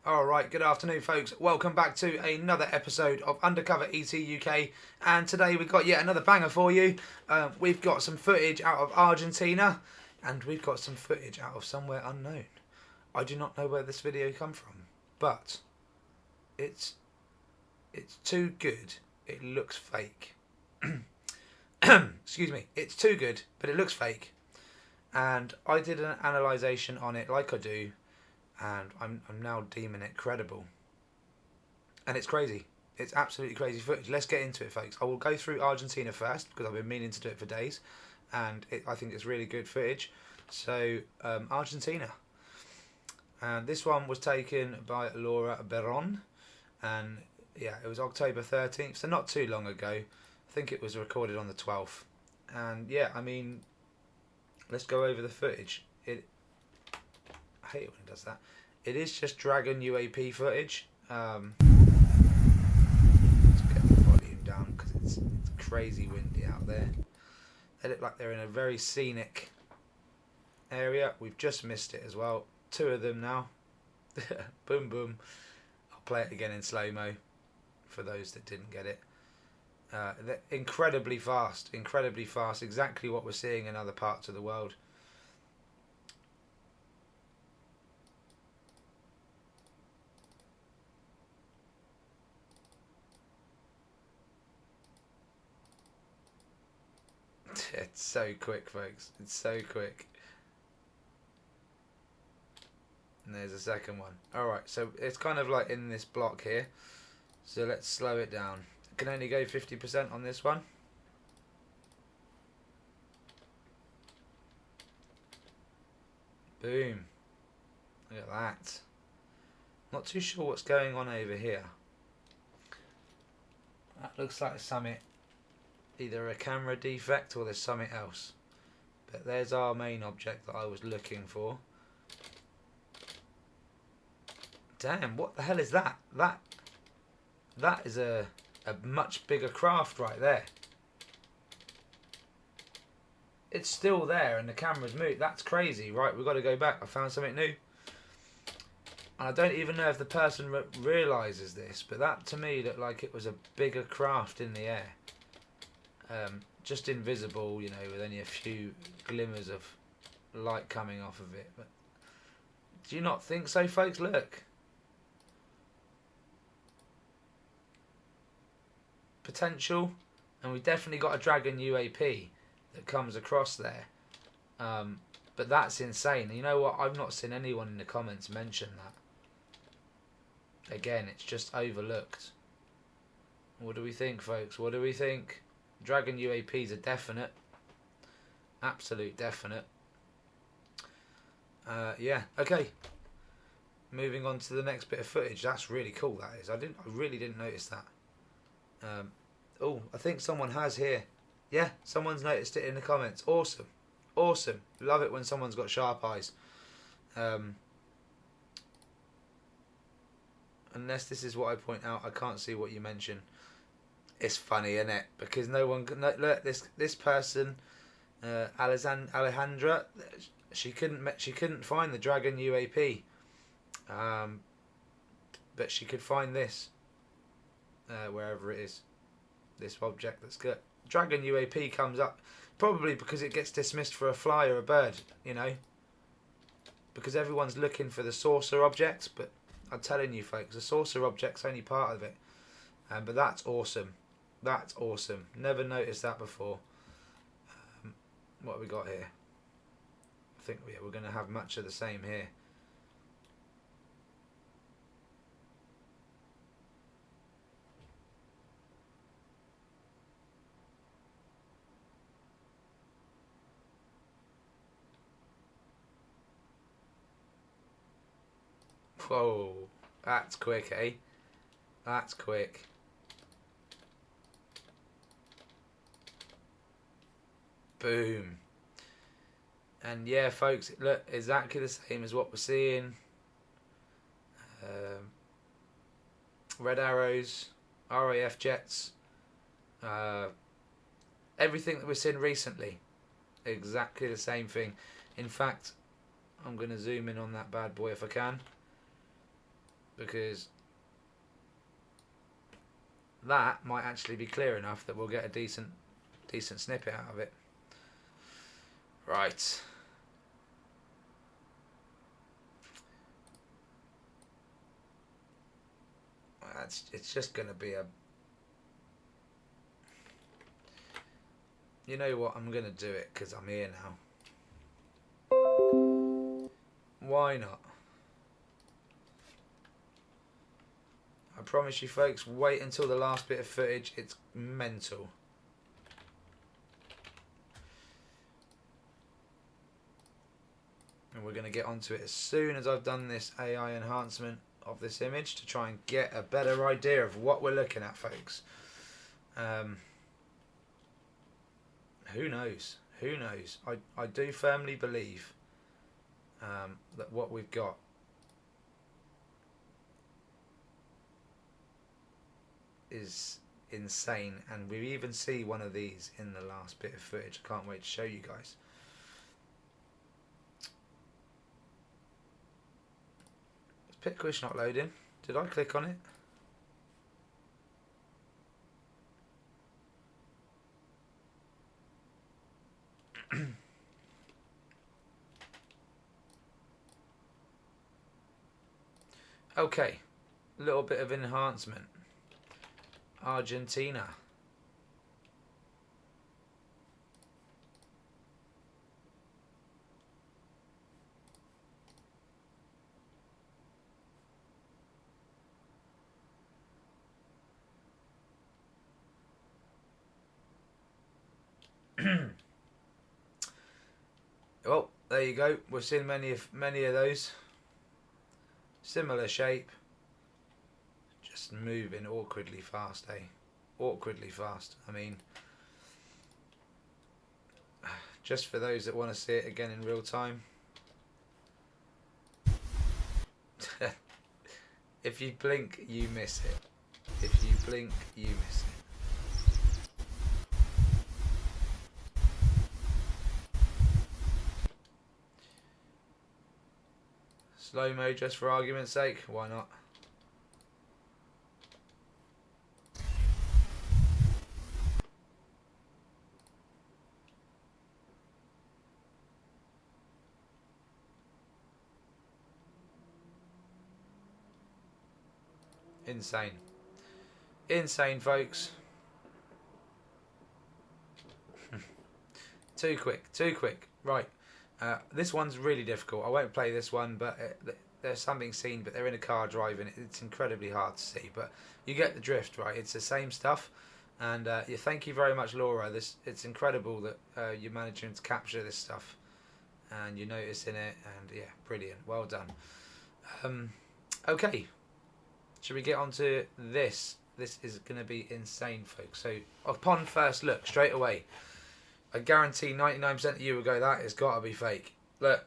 Alright, good afternoon folks. Welcome back to another episode of Undercover ET UK, and today we've got yet another banger for you. We've got some footage out of Argentina, and we've got some footage out of somewhere unknown. I do not know where this video come from, but it's too good, it looks fake. Excuse me, it's too good, but it looks fake. And I did an analysation on it like I do, and I'm now deeming it credible. And it's crazy. It's absolutely crazy footage. Let's get into it, folks. I will go through Argentina first, because I've been meaning to do it for days, and I think it's really good footage. So, Argentina. And this one was taken by Laura Beron, and yeah, it was October 13th, so not too long ago. I think it was recorded on the 12th. And yeah, I mean, let's go over the footage. I hate it when it does that. It is just Dragon UAP footage. Let's get the volume down because it's crazy windy out there. They look like they're in a very scenic area. We've just missed it as well. Two of them now. Boom, boom. I'll play it again in slow-mo for those that didn't get it. They're incredibly fast. Incredibly fast. Exactly what we're seeing in other parts of the world. It's so quick, folks. It's so quick. And there's a second one. Alright, so it's kind of like in this block here. So let's slow it down. I can only go 50% on this one. Boom. Look at that. Not too sure what's going on over here. That looks like something, either a camera defect or there's something else. But there's our main object that I was looking for. Damn, what the hell is that? That is a much bigger craft right there. It's still there and the camera's moved. That's crazy. Right, we've got to go back. I found something new. And I don't even know if the person realises this, but that to me looked like it was a bigger craft in the air. Just invisible, you know, with only a few glimmers of light coming off of it. But do you not think so, folks? Look. Potential. And we definitely got a Dragon UAP that comes across there. But that's insane. And you know what? I've not seen anyone in the comments mention that. Again, it's just overlooked. What do we think, folks? What do we think? Dragon UAPs are definite. Absolute definite. Yeah, okay. Moving on to the next bit of footage. That's really cool, that is. I really didn't notice that. Oh, I think someone has here. Yeah, someone's noticed it in the comments. Awesome. Awesome. Love it when someone's got sharp eyes. Unless this is what I point out, I can't see what you mention. It's funny, isn't it? Because no one can look. This person, Alejandra, she couldn't find the Dragon UAP, but she could find this wherever it is. This object that's got Dragon UAP comes up probably because it gets dismissed for a fly or a bird, you know. Because everyone's looking for the saucer objects, but I'm telling you, folks, the saucer object's only part of it. But that's awesome. That's awesome. Never noticed that before. What have we got here? I think we're going to have much of the same here. Whoa, that's quick, eh? That's quick. Boom. And yeah, folks, look, exactly the same as what we're seeing. Red arrows, RAF jets, everything that we've seen recently. Exactly the same thing. In fact, I'm going to zoom in on that bad boy if I can. because that might actually be clear enough that we'll get a decent snippet out of it. Right. It's just going to be a... You know what? I'm going to do it because I'm here now. Why not? I promise you folks, wait until the last bit of footage. It's mental. And we're going to get onto it as soon as I've done this AI enhancement of this image to try and get a better idea of what we're looking at, folks. Who knows? Who knows? I do firmly believe that what we've got is insane, and we even see one of these in the last bit of footage. I can't wait to show you guys. Is Pitquish not loading? Did I click on it? Okay, a little bit of enhancement. Argentina. Well, there you go. We've seen many of those. Similar shape. Just moving awkwardly fast, eh? Awkwardly fast. I mean, just for those that want to see it again in real time. If you blink, you miss it. If you blink, you miss it. Slow-mo just for argument's sake, why not? Insane. Insane, folks. Too quick, too quick. Right. This one's really difficult. I won't play this one, but there's something seen, but they're in a car driving. It's incredibly hard to see, but you get the drift, right? It's the same stuff. And yeah, thank you very much, Laura. It's incredible that you're managing to capture this stuff, and you're noticing it, and yeah, brilliant. Well done. Okay. Should we get on to this? This is going to be insane, folks. So, upon first look, straight away, I guarantee 99% of you will go, that has got to be fake. Look,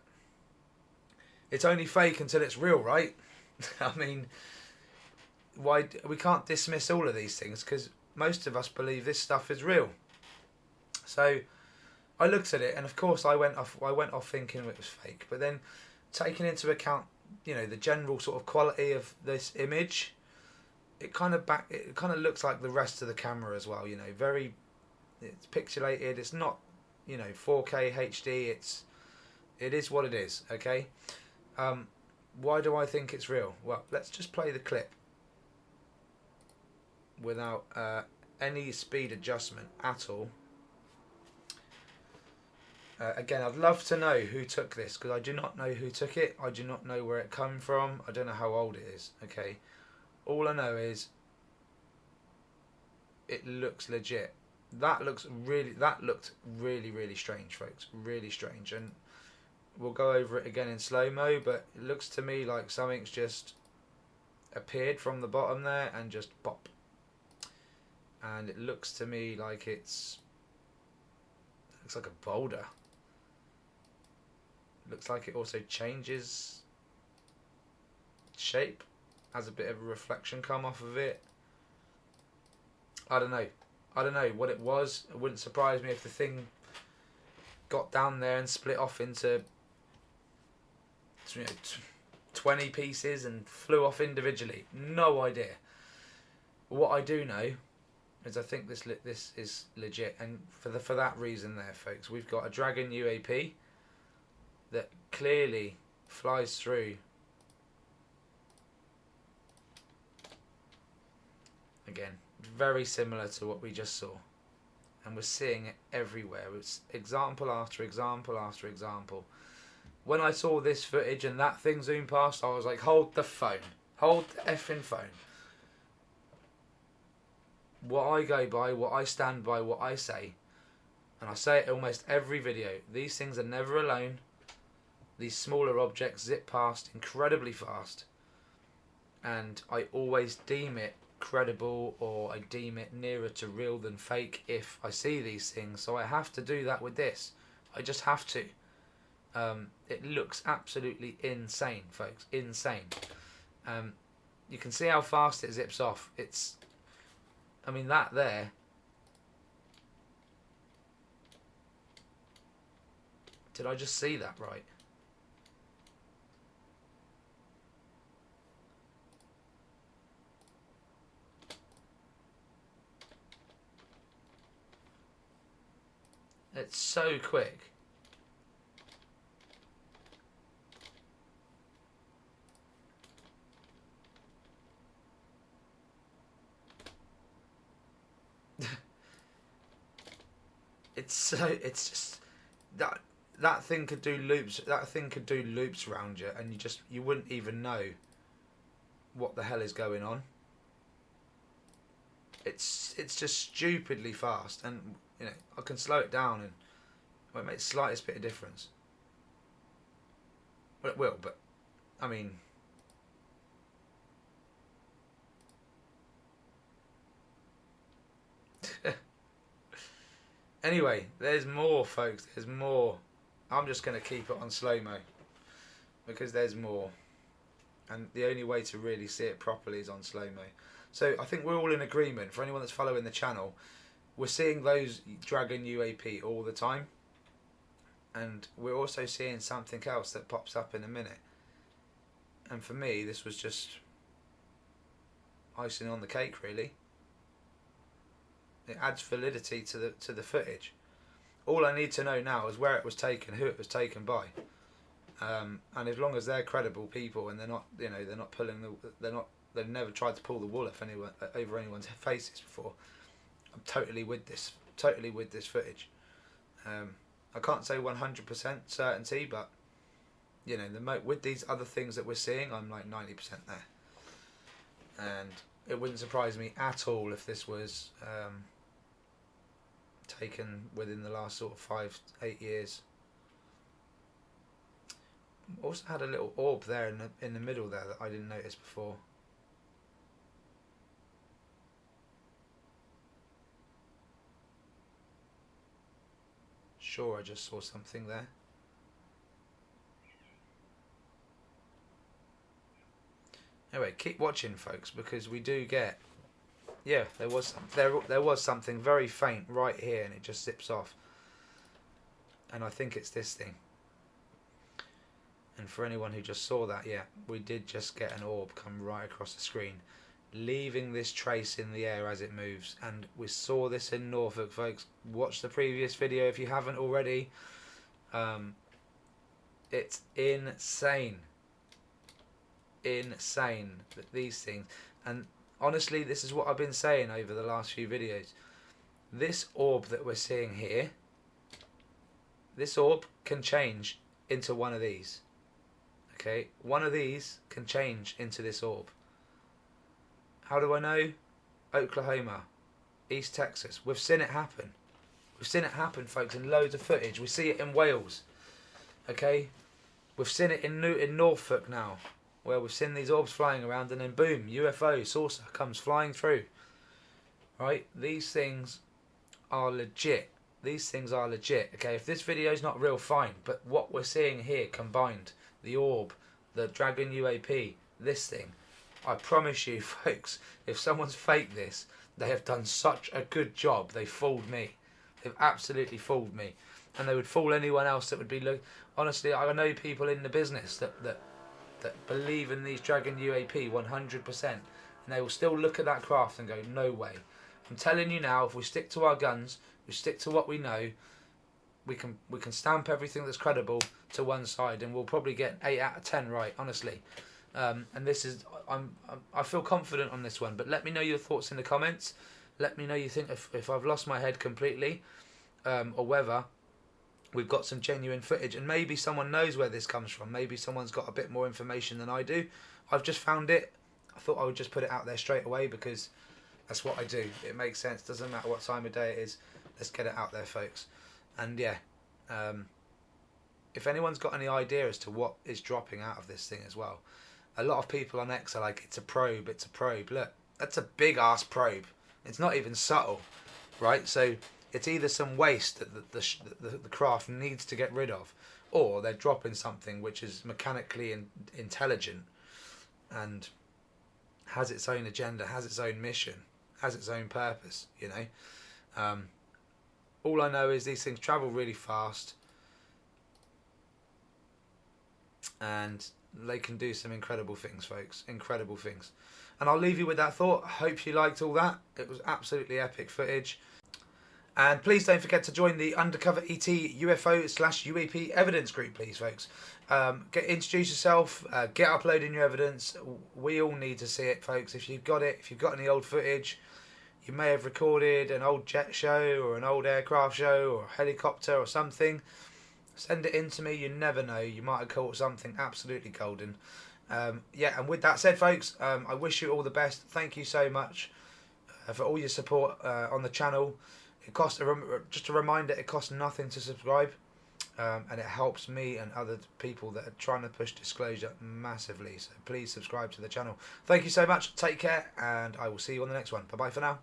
it's only fake until it's real, right? I mean, why we can't dismiss all of these things because most of us believe this stuff is real. So, I looked at it, and of course, I went off thinking it was fake. But then, taking into account, you know, the general sort of quality of this image, it kind of looks like the rest of the camera as well. You know, it's pixelated. It's not, you know, 4K HD. It is what it is. Okay. Why do I think it's real? Well, let's just play the clip without any speed adjustment at all. Again, I'd love to know who took this, because I do not know who took it. I do not know where it come from. I don't know how old it is. Okay, all I know is it looks legit. That looked really, really strange, folks. Really strange. And we'll go over it again in slow-mo, but it looks to me like something's just appeared from the bottom there and just pop. And it looks to me like it looks like a boulder. Looks like it also changes shape, has a bit of a reflection come off of it. I don't know what it was. It wouldn't surprise me if the thing got down there and split off into, you know, 20 pieces and flew off individually. No idea. What I do know is I think this is legit, and for that reason there, folks, we've got a Dragon UAP that clearly flies through. Again, very similar to what we just saw, and we're seeing it everywhere. It's example after example after example. When I saw this footage and that thing zoomed past, I was like, hold the phone, hold the effing phone. What I go by, what I stand by, what I say, and I say it almost every video, these things are never alone. These smaller objects zip past incredibly fast, and I always deem it credible, or I deem it nearer to real than fake if I see these things. So I have to do that with this. I just have to. It looks absolutely insane, folks. Insane. You can see how fast it zips off. I mean, that there. Did I just see that right? It's so quick. It's just that thing could do loops. That thing could do loops around you, and you wouldn't even know what the hell is going on. It's just stupidly fast, and you know, I can slow it down and it won't make the slightest bit of difference. Well, it will, but I mean, anyway, there's more, folks. There's more. I'm just going to keep it on slow-mo because there's more, and the only way to really see it properly is on slow-mo. So I think we're all in agreement. For anyone that's following the channel, we're seeing those Dragon UAP all the time, and we're also seeing something else that pops up in a minute. And for me, this was just icing on the cake, really. It adds validity to the footage. All I need to know now is where it was taken, who it was taken by, and as long as they're credible people and they're not, you know, they're not pulling they've never tried to pull the wool off over anyone's faces before. I'm totally with this footage. I can't say 100% certainty, but you know, with these other things that we're seeing, I'm like 90% there. And it wouldn't surprise me at all if this was taken within the last sort of 5-8 years. Also had a little orb there in the middle there that I didn't notice before. Sure, I just saw something there. Anyway, keep watching, folks, because we do get. Yeah, there was something very faint right here, and it just zips off. And I think it's this thing. And for anyone who just saw that, yeah, we did just get an orb come right across the screen, leaving this trace in the air as it moves. And we saw this in Norfolk, folks. Watch the previous video if you haven't already. It's insane. Insane that these things, and honestly, this is what I've been saying over the last few videos. This orb that we're seeing here, this orb can change into one of these. Okay, one of these can change into this orb. How do I know? Oklahoma, East Texas. We've seen it happen. We've seen it happen, folks, in loads of footage. We see it in Wales. Okay, we've seen it in Norfolk now, where we've seen these orbs flying around, and then boom, UFO saucer comes flying through. Right, these things are legit. These things are legit. Okay, if this video is not real, fine, but what we're seeing here combined, the orb, the Dragon UAP, this thing, I promise you, folks, if someone's faked this, they have done such a good job. They fooled me. They've absolutely fooled me, and they would fool anyone else that would be honestly, I know people in the business that that believe in these Dragon UAP 100%, and they will still look at that craft and go, no way. I'm telling you now, if we stick to our guns, we stick to what we know, we can stamp everything that's credible to one side, and we'll probably get 8 out of 10 right, honestly. And this is, I feel confident on this one. But let me know your thoughts in the comments. Let me know you think if I've lost my head completely, or whether we've got some genuine footage, and maybe someone knows where this comes from. Maybe someone's got a bit more information than I do. I've just found it. I thought I would just put it out there straight away because that's what I do. It makes sense. Doesn't matter what time of day it is. Let's get it out there, folks. And yeah, if anyone's got any idea as to what is dropping out of this thing as well, a lot of people on X are like, it's a probe, it's a probe. Look, that's a big ass probe. It's not even subtle, right? So it's either some waste that the craft needs to get rid of, or they're dropping something which is mechanically intelligent and has its own agenda, has its own mission, has its own purpose, you know. All I know is these things travel really fast and they can do some incredible things, folks. Incredible things. And I'll leave you with that thought. I hope you liked all that. It was absolutely epic footage. And please don't forget to join the Undercover ET UFO / UAP evidence group, please, folks. Introduce yourself, get uploading your evidence. We all need to see it, folks. If you've got it, if you've got any old footage, you may have recorded an old jet show or an old aircraft show or a helicopter or something, send it in to me. You never know, you might have caught something absolutely golden. Yeah, and with that said, folks, I wish you all the best. Thank you so much for all your support on the channel. It costs just a reminder, it costs nothing to subscribe, and it helps me and other people that are trying to push disclosure massively. So please subscribe to the channel. Thank you so much. Take care, and I will see you on the next one. Bye bye for now.